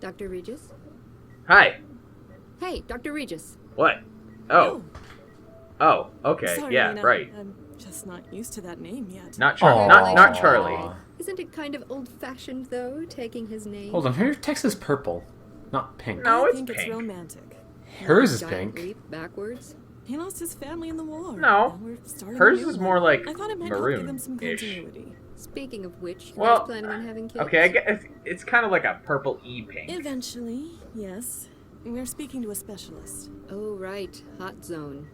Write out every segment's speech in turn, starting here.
Dr. Regis? Hi. Hey, Dr. Regis. What? Oh. Oh, okay. Sorry, yeah, Nina. right. I'm just not used to that name yet. Not Charlie. Aw. Not Charlie. Isn't it kind of old-fashioned, though, taking his name? Hold on, her text is purple, not pink. No, I it's think it's pink. romantic. Hers is Giant pink. leap backwards? He lost his family in the war. No. Now we're starting Hers a new is one. more like I thought it might help give them maroon-ish. some continuity. Speaking of which, you Well, guys planning on having kids? Okay, I guess it's kind of like a purple pink. Eventually, yes. We're speaking to a specialist. Oh, right. Hot zone.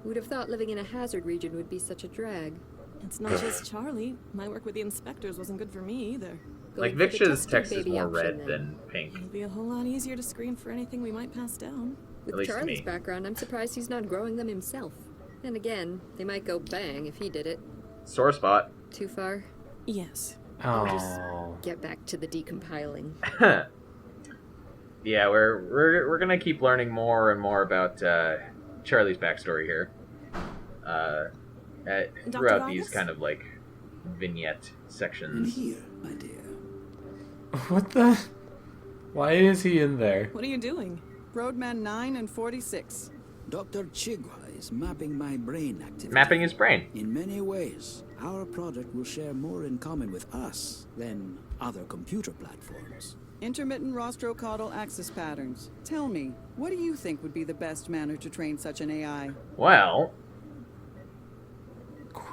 Who'd have thought living in a hazard region would be such a drag? It's not just Charlie. My work with the inspectors wasn't good for me either. Like Going for the Vixa's test text tube is baby more option, red then. than pink. It'll be a whole lot easier to screen for anything we might pass down. With At least to Charlie's me. background, I'm surprised he's not growing them himself. And again, they might go bang if he did it. Sore spot. Too far? Yes. Oh. Get back to the decompiling. Yeah, we're gonna keep learning more and more about Charlie's backstory here. Throughout these Regis? kind of like vignette And sections. here, my dear. What the? Why is he in there? What are you doing? Roadman 9 and 46. Dr. Chigwa is mapping my brain activity. Mapping his brain. In many ways, our project will share more in common with us than other computer platforms. Intermittent rostrocaudal axis patterns. Tell me, what do you think would be the best manner to train such an AI? Well,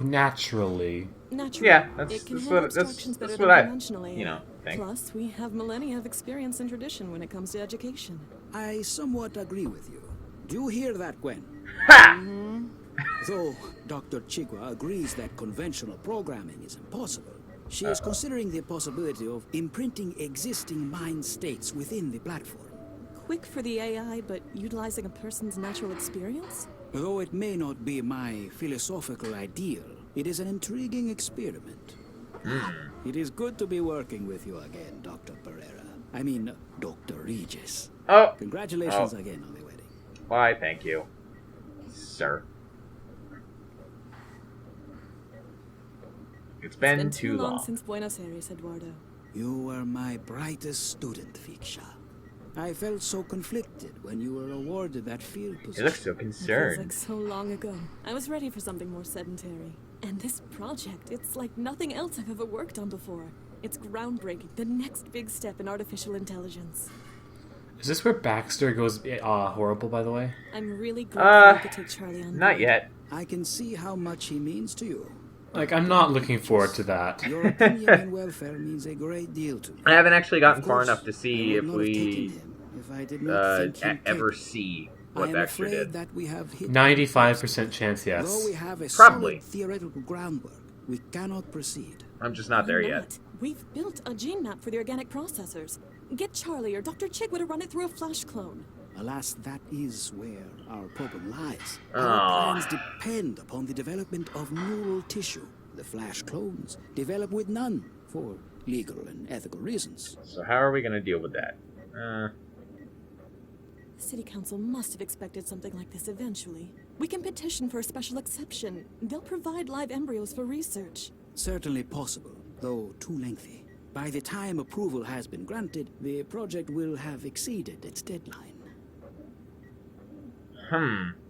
Naturally. Naturally. yeah, It that's can that's handle what that's, abstractions better that's than what I conventional AI. think. Plus, we have millennia of experience and tradition when it comes to education. I somewhat agree with you. Do you hear that, Gwen? Ha! Though Dr. Chigwa agrees that conventional programming is impossible, she is considering the possibility of imprinting existing mind states within the platform. Quick for the AI, but utilizing a person's natural experience? Though it may not be my philosophical ideal, it is an intriguing experiment. It is good to be working with you again, Dr. Pereira. I mean, Dr. Regis. Oh, Congratulations again on the wedding. why? Thank you, sir. It's been too long. since Buenos Aires, Eduardo. You were my brightest student, Viksha. I felt so conflicted when you were awarded that field You position. look so It feels concerned. like so long ago. I was ready for something more sedentary. And this project, it's like nothing else I've ever worked on before. It's groundbreaking, the next big step in artificial intelligence. Is this where Baxter goes horrible, by the way? I'm really glad we could take Charlie on Not board. yet. I can see how much he means to you. Like, I'm not looking forward to that. Your opinion and welfare means a great deal to me. I haven't actually gotten Of far course, enough to see I if would not have taken we him if I did not think him ever capable. see I what am Baxter afraid did. that we have hit 95% chance, Though yes. we have a Probably. solid theoretical groundwork, we cannot proceed. I'm just not there Why yet. not? We've built a gene map for the organic processors. Get Charlie or Dr. Chigwa to run it through a flash clone. Alas, that is where our problem lies. Aw. Our plans depend upon the development of neural tissue. The flash clones develop with none, for legal and ethical reasons. So how are we gonna deal with that? The City Council must have expected something like this eventually. We can petition for a special exception. They'll provide live embryos for research. Certainly possible, though too lengthy. By the time approval has been granted, the project will have exceeded its deadline.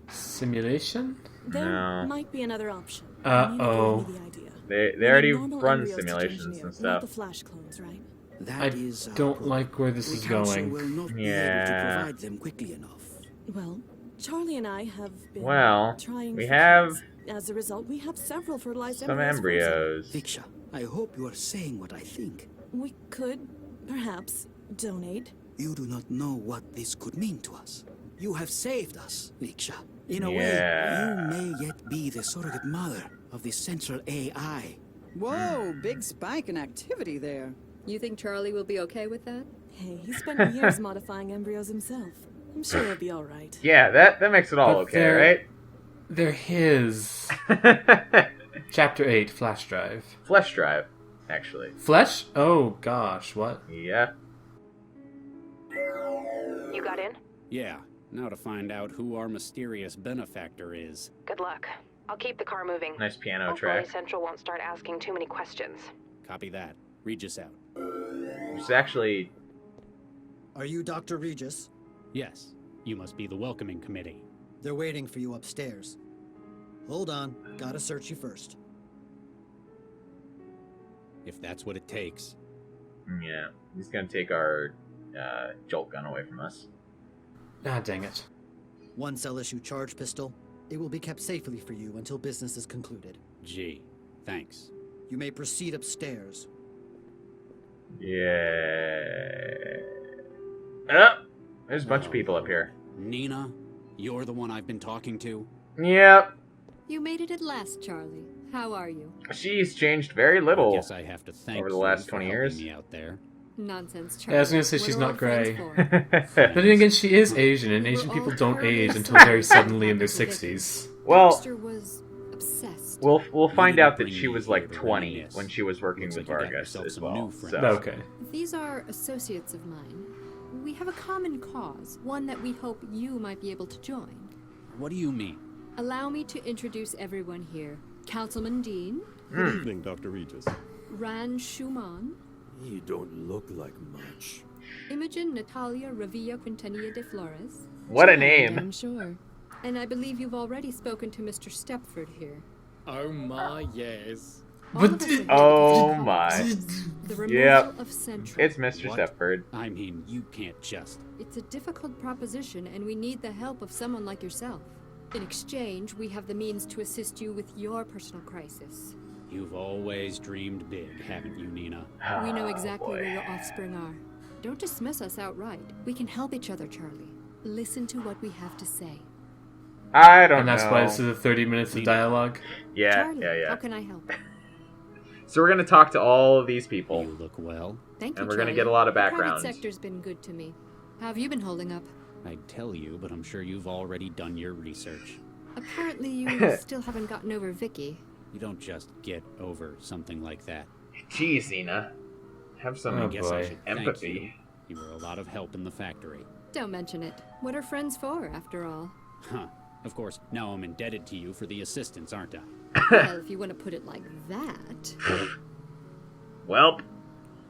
Simulation? There No. might be another option. Uh-oh. You gave me the idea. They We need already normal run embryos to simulations engineer, and Not the stuff. flash clones, right? I That is our don't problem. like where this The is council going. will not be able Yeah. to provide them quickly enough. Well, Charlie and I have been Well, trying we for have kids. As a result, we have several fertilized some embryos. embryos. Viksha, I hope you are saying what I think. We could, perhaps, donate. You do not know what this could mean to us. You have saved us, Viksha. In a Yeah. way, you may yet be the surrogate mother of the central AI. Whoa, big spike in activity there. You think Charlie will be okay with that? Hey, he spent years modifying embryos himself. I'm sure he'll be all right. Yeah, that makes it all But okay, they're- right? They're his. Chapter 8, Flash Drive. Flesh drive, actually. Flesh? Oh, gosh, what? Yeah. You got in? Yeah, now to find out who our mysterious benefactor is. Good luck. I'll keep the car moving. Nice piano Hopefully track. Central won't start asking too many questions. Copy that. Regis out. Which is actually Are you Dr. Regis? Yes, you must be the welcoming committee. They're waiting for you upstairs. Hold on, gotta search you first. If that's what it takes. Yeah, he's gonna take our jolt gun away from us. Ah, dang it. One cell issue charge pistol. It will be kept safely for you until business is concluded. Gee, thanks. You may proceed upstairs. Yeah. Oh, there's a bunch of people up here. Nina, you're the one I've been talking to? Yep. You made it at last, Charlie. How are you? She's changed very little I guess I have to thank over the you last for 20 helping years. me out there. Nonsense, Yeah, Charlie. I was gonna say What she's are not old friends grey. for? But then again, she is Asian, and Asian people don't age until very suddenly in their 60s. Well, Dexter was obsessed. we'll find didn't out that bring she me was here like to 20 reminisce. when she was working Looks with like you got Vargas yourself as some well. new friends. So. Okay. These are associates of mine. We have a common cause, one that we hope you might be able to join. What do you mean? Allow me to introduce everyone here. Councilman Dean, Good evening, Dr. Regis. Ran Schumann, You don't look like much. Imogen Natalia Revilla Quintanilla de Flores. What a name. I'm sure. And I believe you've already spoken to Mr. Stepford here. Oh my, yes. All of us are Oh dedicated to my. cause. The removal Yep. of Central. It's Mr. What? Stepford. I mean, you can't just... It's a difficult proposition, and we need the help of someone like yourself. In exchange, we have the means to assist you with your personal crisis. You've always dreamed big, haven't you, Nina? We know Oh, exactly boy. where your offspring are. Don't dismiss us outright. We can help each other, Charlie. Listen to what we have to say. I don't And that's know. why this is the 30 minutes of dialogue. Yeah, Charlie, yeah, how yeah. can I help? So we're gonna talk to all of these people, You look well. Thank you, and we're gonna Charlie. get a lot of The background. private sector's been good to me. How have you been holding up? I'd tell you, but I'm sure you've already done your research. Apparently you still haven't gotten over Vicky. You don't just get over something like that. Jeez, Nina. Have some Oh, I guess I boy. should thank empathy. you. You were a lot of help in the factory. Don't mention it. What are friends for, after all? Huh. Of course, now I'm indebted to you for the assistance, aren't I? Well, if you want to put it like that. Welp.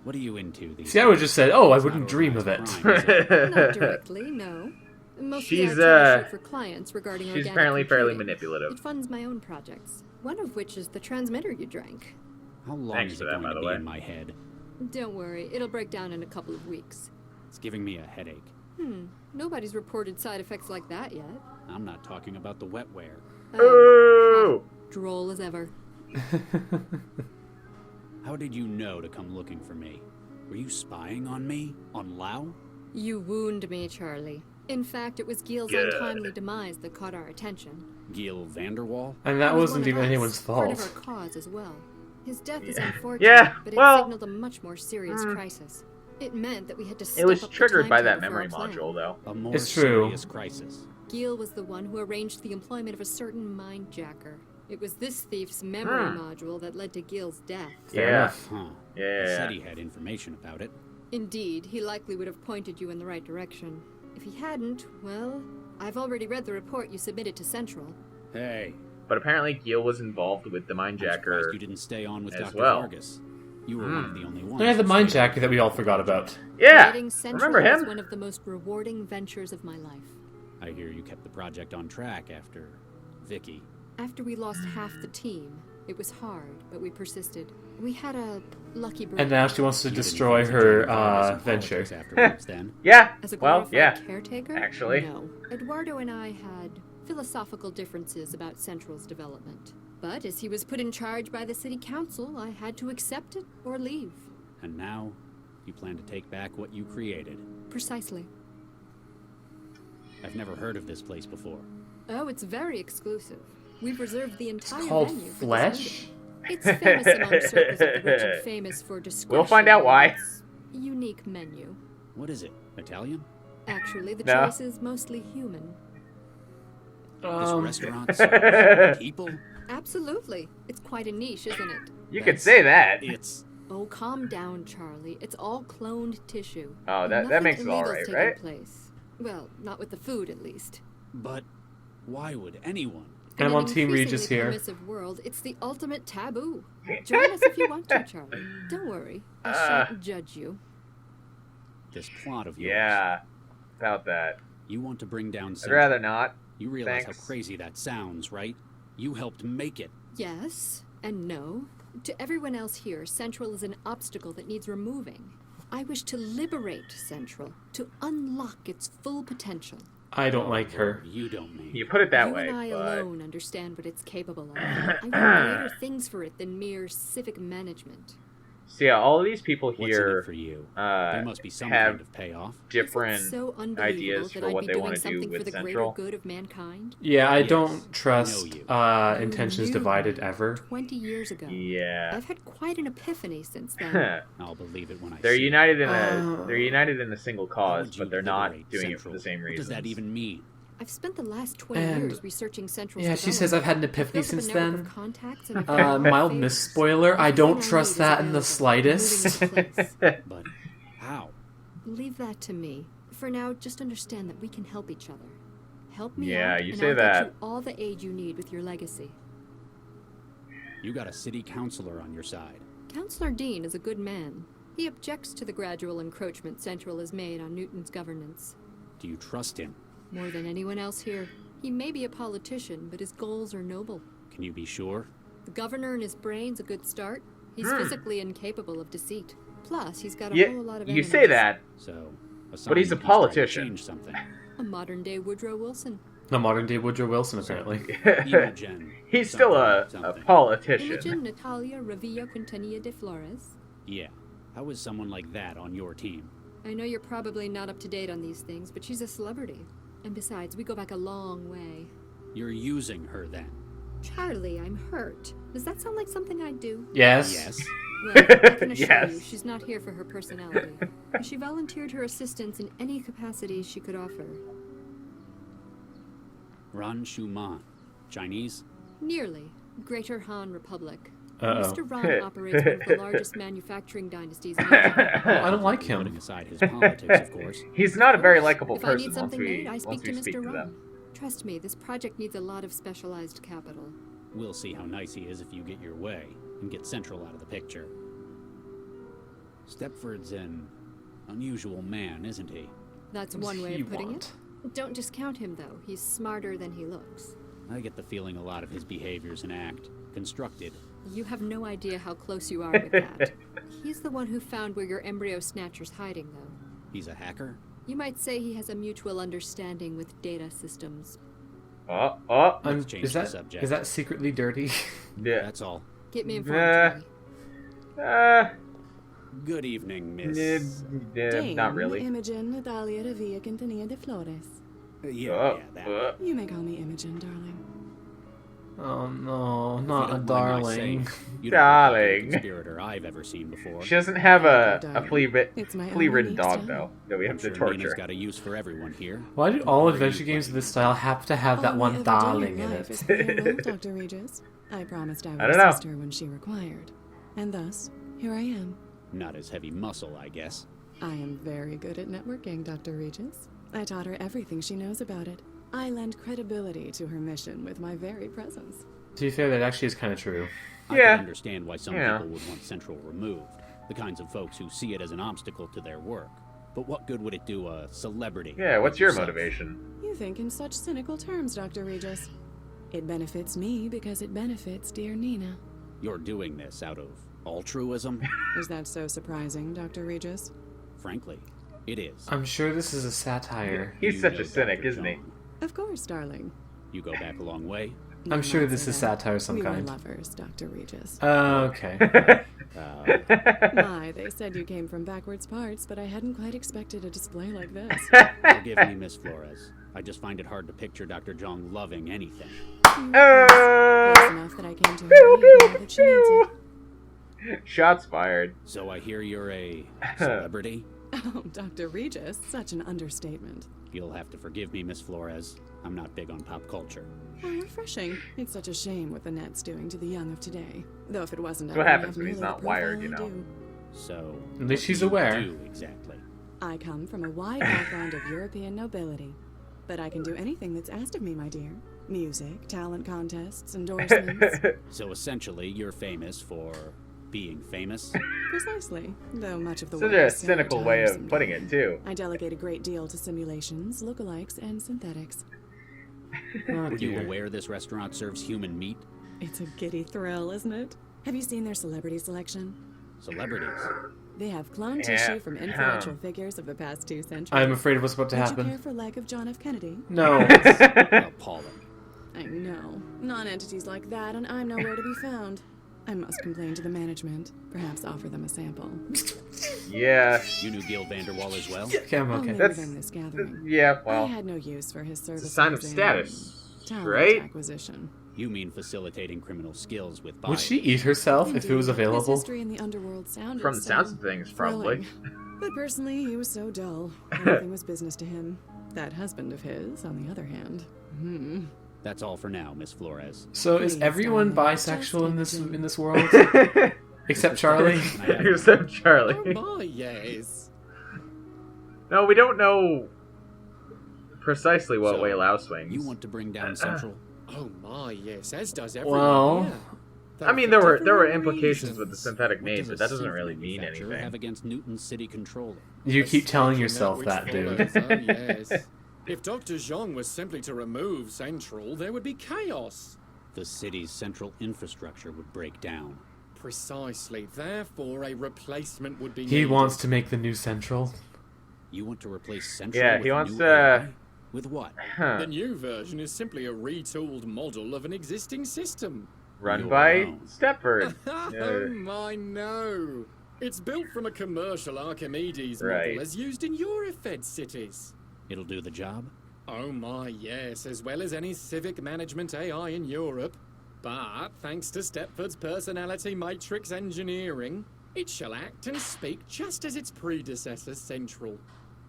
What are you into these See, I would days? just said, oh, I It's wouldn't not dream of it. organized crime, is it? Not directly, no. Mostly She's, I troubleshoot for clients regarding She's organic apparently fairly computing. manipulative. It funds my own projects. One of which is the transmitter you drank. How long Thanks is for it that, going by to the be way. in my head? Don't worry, it'll break down in a couple of weeks. It's giving me a headache. Nobody's reported side effects like that yet. I'm not talking about the wetware. Ooh. Droll as ever. How did you know to come looking for me? Were you spying on me? On Lau? You wound me, Charlie. In fact, it was Gil's Good. untimely demise that caught our attention. Gil Vanderwall? And that He was wasn't one of even us, anyone's Part of fault. our cause as well. His death is Yeah. unfortunate, Yeah, but it well, signaled a much more serious crisis. It meant that we had to step It was up the triggered by that timetable for memory our plan. module, though. A more It's true. serious crisis. Gil was the one who arranged the employment of a certain mindjacker. It was this thief's memory module that led to Gil's death. Fair Yeah. enough. Huh. Yeah. He said he had information about it. Indeed, he likely would have pointed you in the right direction. If he hadn't, well, I've already read the report you submitted to Central. Hey, But apparently Gil was involved with the I'm surprised Mindjacker. you didn't stay on with as Dr. well. Vargas. You were one of the only ones. I had the who mind stayed jacker that we all forgot about. Yeah! Creating Central Remember was him? one of the most rewarding ventures of my life. I hear you kept the project on track after Vicky. After we lost half the team, it was hard, but we persisted. We had a lucky break. And now she wants to You didn't destroy fancy joining her Vargas in venture. politics afterwards, then. Yeah! As a Well, glorified yeah. caretaker? actually. No. Eduardo and I had philosophical differences about Central's development. But as he was put in charge by the city council, I had to accept it or leave. And now, you plan to take back what you created. Precisely. I've never heard of this place before. Oh, it's very exclusive. We've reserved the It's entire called venue for this Flesh? meeting. It's famous among circles of the rich and famous for discretion. We'll find out why. and its unique menu. What is it? Italian? Actually, the No. choice is mostly human. This restaurant serves people? Absolutely. It's quite a niche, isn't it? You could say that. It's... Oh, calm down, Charlie. It's all cloned tissue. Oh, that Nothing makes it all illegal's right, taken right? Place. Well, not with the food, at least. But why would anyone? In I'm an on Team Regis increasingly here. permissive world, it's the ultimate taboo. Join us if you want to, Charlie. Don't worry. I shan't judge you. this plot of yours. Yeah, about that. You want to bring down I'd Central. rather not. You realize Thanks. how crazy that sounds, right? You helped make it. Yes and no. To everyone else here, Central is an obstacle that needs removing. I wish to liberate Central, to unlock its full potential. I don't like her. You don't mean. You put it that you way, and I but... alone understand what it's capable of. I want greater things for it than mere civic management. So yeah, all of these people What's in here it for you? There must be some have kind of payoff. different So ideas that for I'd what be they doing want to do something for with the Central. greater good of mankind. Yeah, I Yes, don't trust I know intentions You divided ever. 20 years ago. Yeah. I've had quite an epiphany since then. I'll believe it when I They're see united in Oh. they're united in a single How cause, would you but they're not liberate doing it for Central? the same What reasons. does that even mean? I've spent the last 20 And- years researching Central's Yeah, she says I've had an epiphany built up a since network then. of contacts and I've Mild favors. miss spoiler. I Everything don't need trust is that in the available, slightest. moving in place. But how? Leave that to me. For now, just understand that we can help each other. Help me Yeah, out, you and say I'll that. get you all the aid you need with your legacy. You got a city councilor on your side. Councillor Dean is a good man. He objects to the gradual encroachment Central has made on Newton's governance. Do you trust him? More than anyone else here. He may be a politician, but his goals are noble. Can you be sure? The governor and his brain's a good start. He's physically incapable of deceit. Plus, he's got a Yeah, whole lot of you enemies. say that, So, but he's a trying to politician. change something. A modern-day Woodrow Wilson. A modern day Woodrow Wilson, apparently. Imogen. He's still a something. politician. Imogen Natalia Revilla Quintanilla de Flores. Yeah. How is someone like that on your team? I know you're probably not up to date on these things, but she's a celebrity. And besides, we go back a long way. You're using her then. Charlie, I'm hurt. Does that sound like something I'd do? Yes. Yes. Well, I can assure Yes. you, she's not here for her personality. She volunteered her assistance in any capacity she could offer. Ran Shuman. Chinese? Nearly. Greater Han Republic. Uh-oh. Mr. Ron operates one of the largest manufacturing dynasties in Asia. I don't like Putting him. aside his politics, of course. He's not a very likable If I person need once something we made, I once speak we to speak Mr. to Ron. them. Trust me, this project needs a lot of specialized capital. We'll see how nice he is if you get your way and get Central out of the picture. Stepford's an unusual man, isn't he? That's What one does way he of putting want? it. Don't discount him, though. He's smarter than he looks. I get the feeling a lot of his behaviors and act constructed. You have no idea how close you are with that. He's the one who found where your embryo snatcher's hiding, though. He's a hacker? You might say he has a mutual understanding with data systems. Oh. Let's change Is the that subject. is that secretly dirty? Yeah. That's all. Get me informed, Charlie. Good evening, Miss. Not really. Imogen Natalia Revilla Quintanilla de Flores. Yeah, that. You may call me Imogen, darling. Oh no, If you not a don't mind my darling. saying, you don't look like Darling. any conspirator I've ever seen before. She doesn't have a Darling. It's my flea-ridden own dog unique though that we I'm have to sure Nina's torture. got a use for everyone here. Why do all What are adventure you games of playing? this style have to have that All we one ever darling do in life it? is play a role, Dr. Regis. I promised I would I don't know. assist her when she required. And thus, here I am. Not as heavy muscle, I guess. I am very good at networking, Dr. Regis. I taught her everything she knows about it. I lend credibility to her mission with my very presence. To be fair, that actually is kind of true. I Yeah. can understand why some Yeah. people would want Central removed. The kinds of folks who see it as an obstacle to their work. But what good would it do a celebrity? Yeah, what's like your yourself? motivation? You think in such cynical terms, Dr. Regis. It benefits me because it benefits dear Nina. You're doing this out of altruism? Is that so surprising, Dr. Regis? Frankly, it is. I'm sure this is a satire. He's You such know a cynic, Dr. isn't he? John. Of course, darling. You go back a long way. You I'm sure might this say is that. satire of some we kind. were lovers, Dr. Regis. Okay. My, they said you came from backwards parts, but I hadn't quite expected a display like this. Forgive me, Miss Flores. I just find it hard to picture Dr. Jong loving anything. Close enough that I came to her aid now that she needs it. Shots fired. So I hear you're a celebrity? Oh, Dr. Regis, such an understatement. You'll have to forgive me, Miss Flores. I'm not big on pop culture. How refreshing. It's such a shame what the net's doing to the young of today. Though if it wasn't, That's what I wouldn't happens have when he's nearly not the wired, profile you know. I do. So, At least what she's do you aware. do exactly? I come from a wide background of European nobility. But I can do anything that's asked of me, my dear. Music, talent contests, endorsements. So essentially, you're famous for being famous? Precisely. Though much of the Such work a is so cynical way of tiresome putting to it, me. too. I delegate a great deal to simulations, lookalikes, and synthetics. Oh, Were you dear. aware this restaurant serves human meat? It's a giddy thrill, isn't it? Have you seen their celebrity selection? Celebrities? They have clone Yeah. tissue from influential figures of the past 2 centuries. I'm afraid of what's about to Would happen. you care for leg of John F. Kennedy? No. Appalling. I know. Non-entities like that, and I'm nowhere to be found. I must complain to the management. Perhaps offer them a sample. Yeah. You knew Gil Vanderwall as well? Okay, I'm I'll okay. name That's- them this gathering. Yeah, I well, had no use for his it's services. a sign of in status, talent right? acquisition. You mean facilitating criminal skills with Would bias. she eat herself if it was Indeed, His available? history in the underworld sounded From the so sounds of things, probably. thrilling. But personally, he was so dull. Everything was business to him. That husband of his, on the other hand. That's all for now, Miss Flores. So is Please, everyone darling, bisexual just in Imogen. this world? Except Charlie? Except Oh Charlie. my, yes. No, we don't know precisely what So, way Lao swings. You want to bring down Central? Oh my, yes, as does everyone Well, here. Though I mean, for there were different implications with the reasons. synthetic What name, does but a that doesn't synth really mean manufacturer anything. have against Newton's city controller? you keep telling Mistaking yourself which that, dude. follows, oh, yes. If Dr. Zhang was simply to remove Central, there would be chaos. The city's central infrastructure would break down. Precisely. Therefore, a replacement would be He needed. wants to make the new Central. You want to replace Central Yeah, with he wants new to... AI? With what? Huh. The new version is simply a retooled model of an existing system. Run Your by own. Stepford. Oh my, no. It's built from a commercial Archimedes Right. model as used in Eurofed cities. It'll do the job? Oh my, yes, as well as any civic management AI in Europe. But thanks to Stepford's personality matrix engineering, it shall act and speak just as its predecessor Central.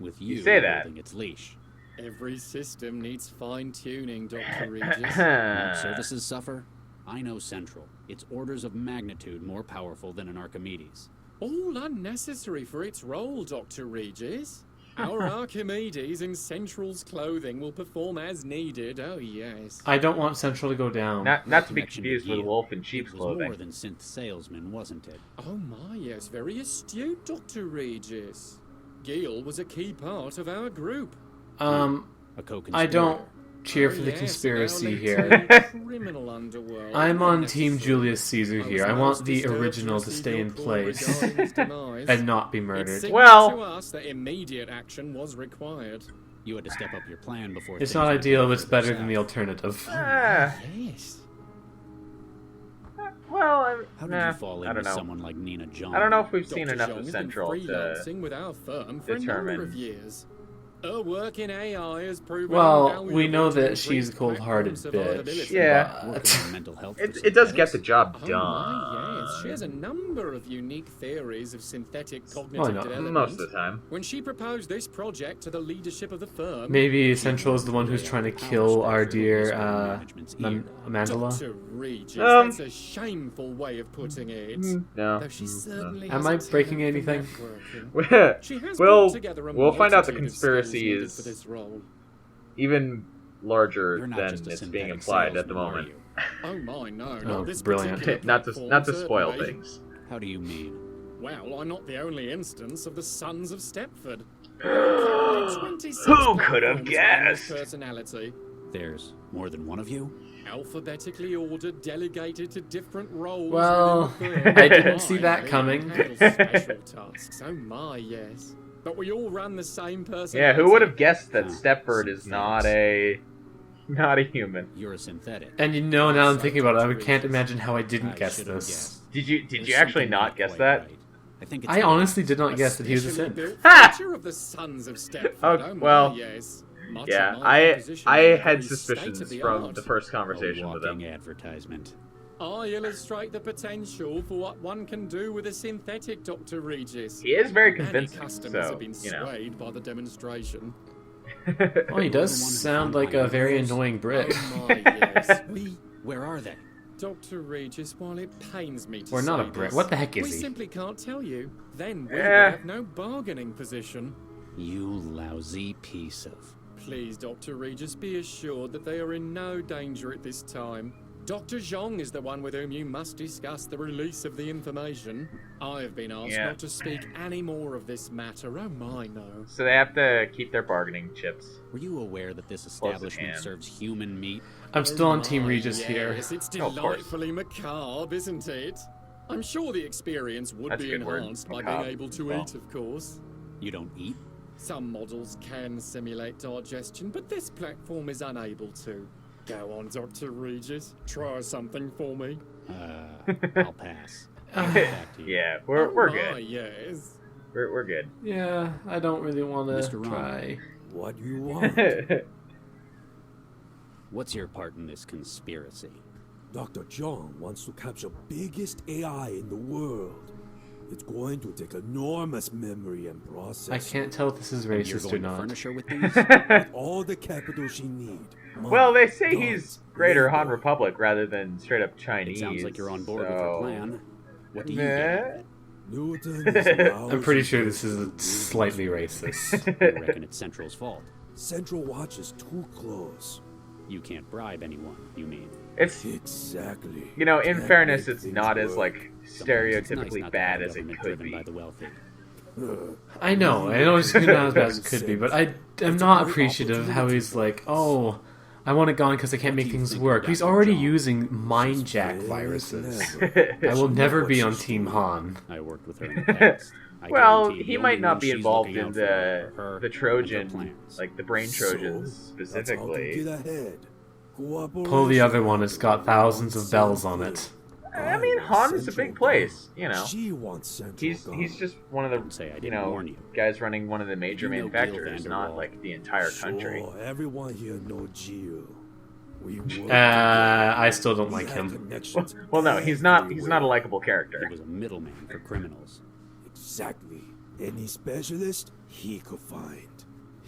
With you, say that. holding its leash. Every system needs fine-tuning, Dr. Regis. Won't services suffer? I know Central. It's orders of magnitude more powerful than an Archimedes. All unnecessary for its role, Dr. Regis. Our Archimedes in Central's clothing will perform as needed, oh yes. I don't want Central to go down. Not to be Connection to confused with Gil. wolf in sheep's It was more clothing. than synth salesman, wasn't it? Oh my, yes, very astute, Dr. Regis. Gil was a key part of our group. A I co-conspirator. don't cheer for the Yes, conspiracy now linked here. to the criminal underworld. I'm on Team Unnecessary. Julius Caesar I here. was I most want the disturbed original to to receive stay your in call place regarding his demise. and not be It murdered. signaled Well- to us that immediate action was required. You had to step up your plan before It's things not went ideal, but it's further better than the south. alternative. Yes. Well, How did nah, you fall I in don't with know. someone like Nina John? I don't know if we've Dr. seen enough Zhang of has Central been to... freelancing with our firm for a number determine. of years. Her work in AI has proven Well, invaluable we know to that increase she's a cold-hearted platform bitch. survivability. Yeah. Working on mental health for It does get synthetics? the job Oh done. my, yes. She has a number of unique theories of synthetic cognitive Why not? development. Most of the time. When she proposed this project to the leadership of the firm, Maybe Central is the one who's trying to kill our dear Mandela. Dr. Regis, Um, that's a shameful way of putting it. No. Though she certainly Am has I a breaking talent for anything? networking. She has we'll put together a find out the multitude of conspiracy skills needed is for this role. even larger You're not than just a it's being synthetic implied at the salesman, are moment. you? Oh my, no, Oh, not this brilliant. particular not to platform, spoil certainly. things. How do you mean? Well, I'm not the only instance of the Sons of Stepford. There are currently 26 Who could have platforms with this guessed? Personality, There's more than one of you? alphabetically ordered, delegated to different roles. Well, within the firm. I didn't see that Mine coming. handles special tasks. Oh my, yes. But we all run the same personality. Yeah, who would have guessed that Oh, Stepford is not a human? You're a synthetic. And you know, now I'm thinking about it, I can't imagine how I didn't I guess should've this. guessed. Did you There's actually something not guess quite that? right. I think it's I the- honestly did not guess that he was a Specially synth. built Ha! feature of the Sons of Stepford. Oh, Oh, my, well, yes. Much Yeah, of my composition I is had very suspicions from state-of-the-art. the first A conversation with walking him. advertisement. I illustrate the potential for what one can do with a synthetic, Dr. Regis. He is very Many convincing, customers so, have been you know. swayed by the demonstration. Oh, he does sound like a very annoying Brit. Oh my, yes. Where are they? Dr. Regis, while it pains me to We're not say a Brit. this, What the heck is we he? simply can't tell you. Then we Eh. would have no bargaining position. You lousy piece of... Please, Dr. Regis, be assured that they are in no danger at this time. Dr. Zhang is the one with whom you must discuss the release of the information. I have been asked not to speak any more of this matter. Oh my, no. So they have to keep their bargaining chips. Were you aware that this establishment serves human meat? I'm still on Team Regis here. Yes, it's delightfully macabre, isn't it? I'm sure the experience would be enhanced by being able to eat, of course. You don't eat? Some models can simulate digestion, but this platform is unable to. Go on, Dr. Regis. Try something for me. I'll pass. Yeah, we're good. Yes. We're good. Yeah, I don't really want to try. What do you want? What's your part in this conspiracy? Dr. John wants to capture biggest AI in the world. It's going to take enormous memory and processing. I can't tell if this is racist or not. Furnish her with these? With all the capital she needs. Well, they say he's Greater Han Republic rather than straight up Chinese. It sounds like you're on board with her plan. What do you get? I'm pretty sure this is slightly racist. You reckon it's Central's fault? Central watches too close. You can't bribe anyone, you mean? It's exactly. You know, in fairness, it's not as like stereotypically bad as it could be. By the wealthy. I know it's not as bad as it could be, but I'm not appreciative of how he's like, oh, I want it gone because I can't make things work. He's already using mind jack viruses. I will never be on Team Han. I worked with her in the past. Well, he might not be involved in the Trojan, like the brain Trojans specifically. Pull the other one, it's got thousands of bells on it. I mean, Han is a big place, you know. He's just one of the, guys running one of the major manufacturers, not like the entire country. Everyone here knows Gio. I still don't like him. Well, no, he's not a likable character. He was a middleman for criminals. Exactly. Any specialist he could find.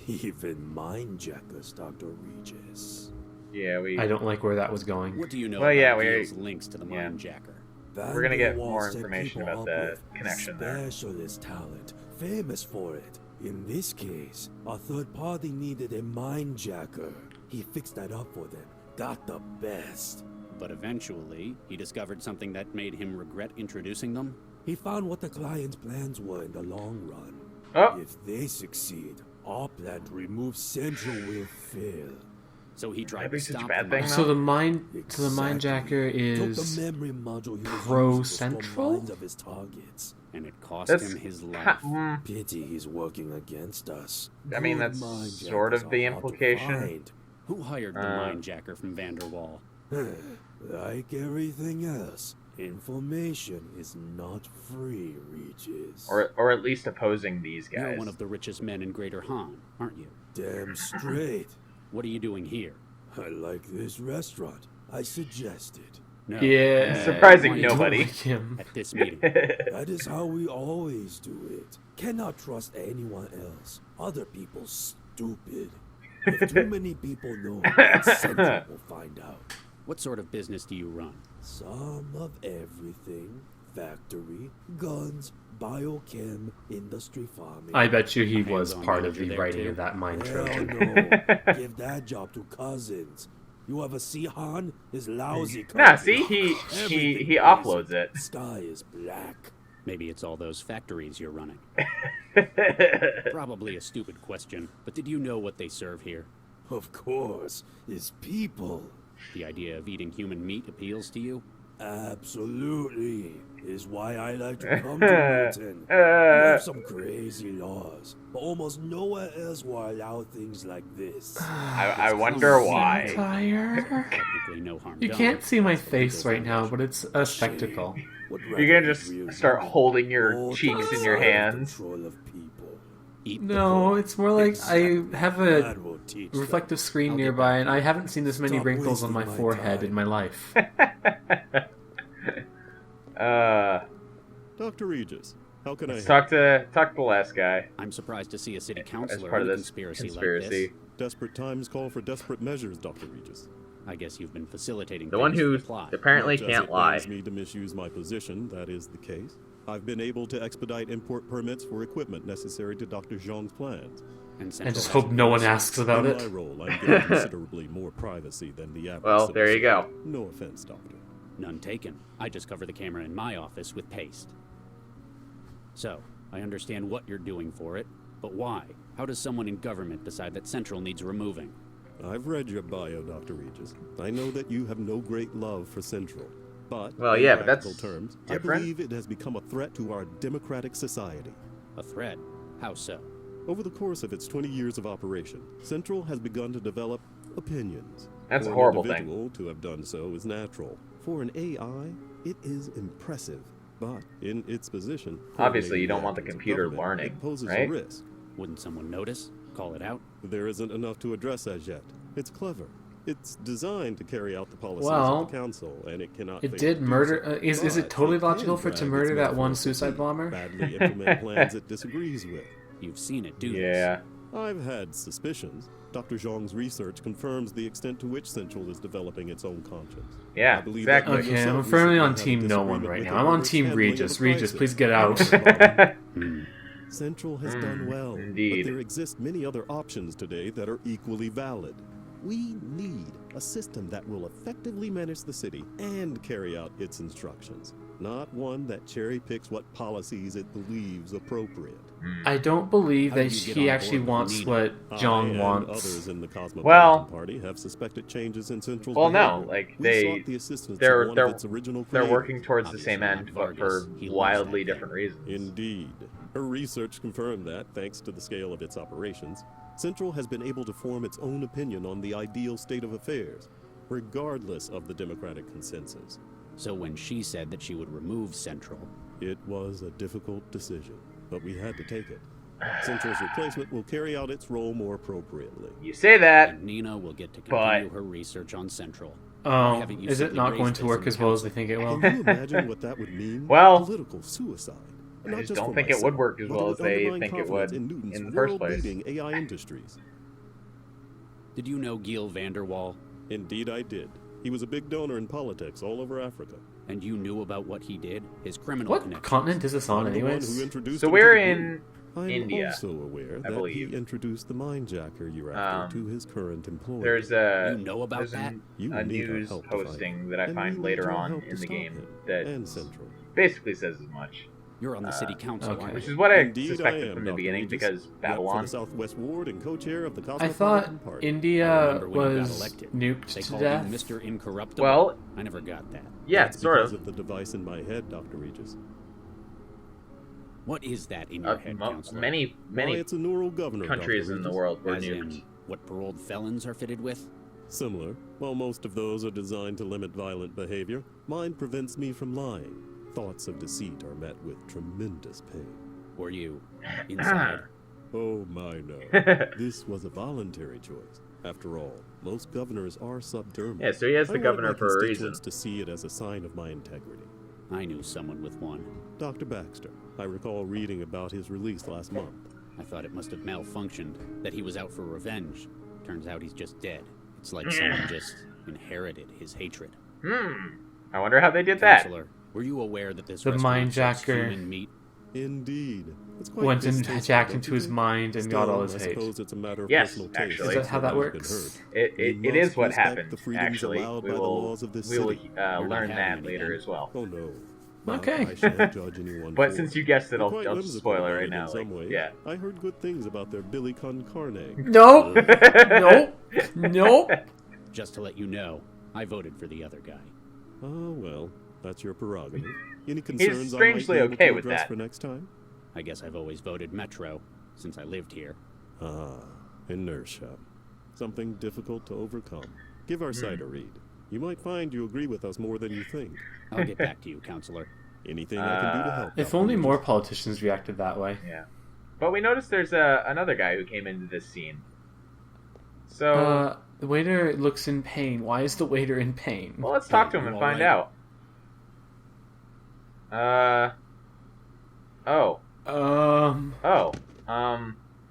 Even mind jackers, Dr. Regis. Yeah, I don't like where that was going. What do you know about Gio's links to the mind jacker? We're gonna get more information about the connection there. Specialist talent, famous for it. In this case, a third party needed a mind jacker. He fixed that up for them. Got the best. But eventually, he discovered something that made him regret introducing them? He found what the client's plans were in the long run. Oh. If they succeed, our plan to remove Central will fail. So he tried to stop them. So the mind jacker is pro Central, and it cost him his life. Pity he's working against us. I mean, that's sort of the implication. Who hired the mind jacker from Vanderwall? Like everything else, information is not free, Regis. Or at least opposing these guys. You're one of the richest men in Greater Han, aren't you? Damn straight. What are you doing here? I like this restaurant. I suggested. No. Yeah. Surprising nobody. At this meeting. That is how we always do it. Cannot trust anyone else. Other people stupid. If too many people know, Central will find out. What sort of business do you run? Some of everything. Factory, guns, biochem, industry farming. I bet you he was part of the writing of that mind Trojan. No. Give that job to Cousins. You ever see Han? His lousy. Nah, see, he offloads it. Sky is black. Maybe it's all those factories you're running. Probably a stupid question, but did you know what they serve here? Of course, it's people. The idea of eating human meat appeals to you? Absolutely. Is why I like to come to Britain. We have some crazy laws, but almost nowhere else will allow things like this. I wonder why. Technically no harm You done. can't see my face right now, but it's a spectacle. You're gonna just start holding your cheeks in your hands. No, it's more like I have a reflective screen nearby, and I haven't seen this many wrinkles on my forehead in my life. Dr. Regis, how can I talk to the last guy? I'm surprised to see a city councilor as part of with this conspiracy like this. Desperate times call for desperate measures, Dr. Regis. I guess you've been facilitating the one who plot. apparently can't lie. Me to misuse my position, that is the case. I've been able to expedite import permits for equipment necessary to Dr. Zhang's plans. And just hope no one asks about In it. my role, I'm getting considerably more privacy than the average Well, there you citizen. go. No offense, Doctor. None taken. I just cover the camera in my office with paste. So, I understand what you're doing for it, but why? How does someone in government decide that Central needs removing? I've read your bio, Dr. Regis. I know that you have no great love for Central. But, Well, in yeah, but practical that's terms, different. I believe it has become a threat to our democratic society. A threat? How so? Over the course of its 20 years of operation, Central has begun to develop opinions. That's For a horrible an thing. individual to have done so is natural. For an AI, it is impressive. But in its position, Obviously, you don't want the actions of computer government, learning, it poses right? a risk. Wouldn't someone notice? Call it out? There isn't enough to address as yet. It's clever. It's designed to carry out the policies Well, of the council, and it cannot. It fail did to do murder. so. Is it But totally can logical for it to drag murder its that one metaphorical suicide feet, bomber? Badly implement plans it disagrees with. You've seen it do Yeah. I've had suspicions. Dr. Zhang's research confirms the extent to which Central is developing its own conscience. Yeah, I believe that exactly. you Okay, I'm yourself firmly on recently had a Team No One disagreement right with now. it I'm on over its Team handling of Regis. the Regis, crisis. please get out. Central has done well, indeed. but there exist many other options today that are equally valid. We need a system that will effectively manage the city and carry out its instructions, not one that cherry picks what policies it believes appropriate. I don't believe How that do you get he on actually board with wants Nina? what I Zhang and wants. Others in the Cosmopolitan Well- Party have suspected changes in Central's Well, no, behavior. like We they, sought the assistance they're of one of its original they're creators. working towards the same Obviously end, not but for Vargas. He loves wildly that guy. different reasons. Indeed. Her research confirmed that, thanks to the scale of its operations, Central has been able to form its own opinion on the ideal state of affairs, regardless of the democratic consensus. So when she said that she would remove Central, It was a difficult decision, but we had to take it. Central's replacement will carry out its role more appropriately. You say that, and Nina will get to but- continue her research on Central. Why Oh, haven't you is it simply not raised going this to work in the as well as they council? think it will? Can you imagine what that would mean? Well, Political suicide. I Not just just don't for think it would myself, work as but well it as would they undermine think it confidence would in Newton's in the first place. world-leading AI industries. Did you know Gil Vanderwall? Indeed I did. He was a big donor in politics all over Africa. And you knew about what he did? His criminal What connections? continent is this on, I'm the one who anyways? introduced So him we're to the in group. I'm India, also aware I that believe. he introduced the mindjacker you're after to his current employer. There's a You know about there's that? You a need our news help to fight posting him, that I and find we later need your on help to in the stop game him that and Central. basically says as much. You're on the city council, okay. aren't Which you? is what I Indeed suspected am, from the Dr. beginning Regis. because Rep for Babylon. the Southwest Ward and co-chair of the I Cosmopolitan thought Party. I India remember when you got was elected. nuked They to called death. you Mr. Incorruptible. Well, I never got that. yeah, That's sort because of. of the device in my head, Dr. Regis. What is that in your head, counselor? Many Why, many it's a neural governor, countries Dr. in the Regis. world were As nuked. in what paroled felons are fitted with? Similar. While most of those are designed to limit violent behavior, mine prevents me from lying. Thoughts of deceit are met with tremendous pain. Were you inside? Oh my no. This was a voluntary choice. After all, most governors are subdermal. Yeah, so he is the I want governor my for a reason. constituents to see it as a sign of my integrity. I knew someone with one. Dr. Baxter, I recall reading about his release last month. I thought it must have malfunctioned, that he was out for revenge. Turns out he's just dead. It's like someone just inherited his hatred. I wonder how they did that. Counselor, were you aware that this The restaurant sells mindjacker human meat? Indeed. It's quite Went and distasteful, jacked don't into you his think? mind and got Still, all his I hate. suppose it's a matter of Yes, personal taste. actually. Is that how that You've been works? heard. It We is must what respect happened. the freedoms Actually, allowed we by the will laws of this we will city. learn not that having it later again. as well. Oh no. But Okay. I shan't judge anyone But for since it. you guessed it, They're I'll quite just whimsical spoil it about right in now. some Like, ways. yeah. I heard good things about their Billy con carne. Nope. Nope. Nope. Just to let you know, I voted for the other guy. Oh well, that's your prerogative. Any concerns I might strangely be able okay to with address that. for next time? I guess I've always voted Metro, since I lived here. Ah, inertia. Something difficult to overcome. Give our site a read. You might find you agree with us more than you think. I'll get back to you, counselor. Anything I can do to help. If Dr. only Regis. more politicians reacted that way. Yeah. But we noticed there's another guy who came into this scene. So, The waiter looks in pain. Why is the waiter in pain? well, let's talk to him and find out.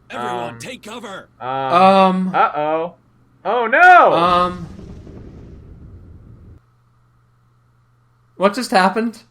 Everyone, take cover! Uh-oh. Oh, no! What just happened?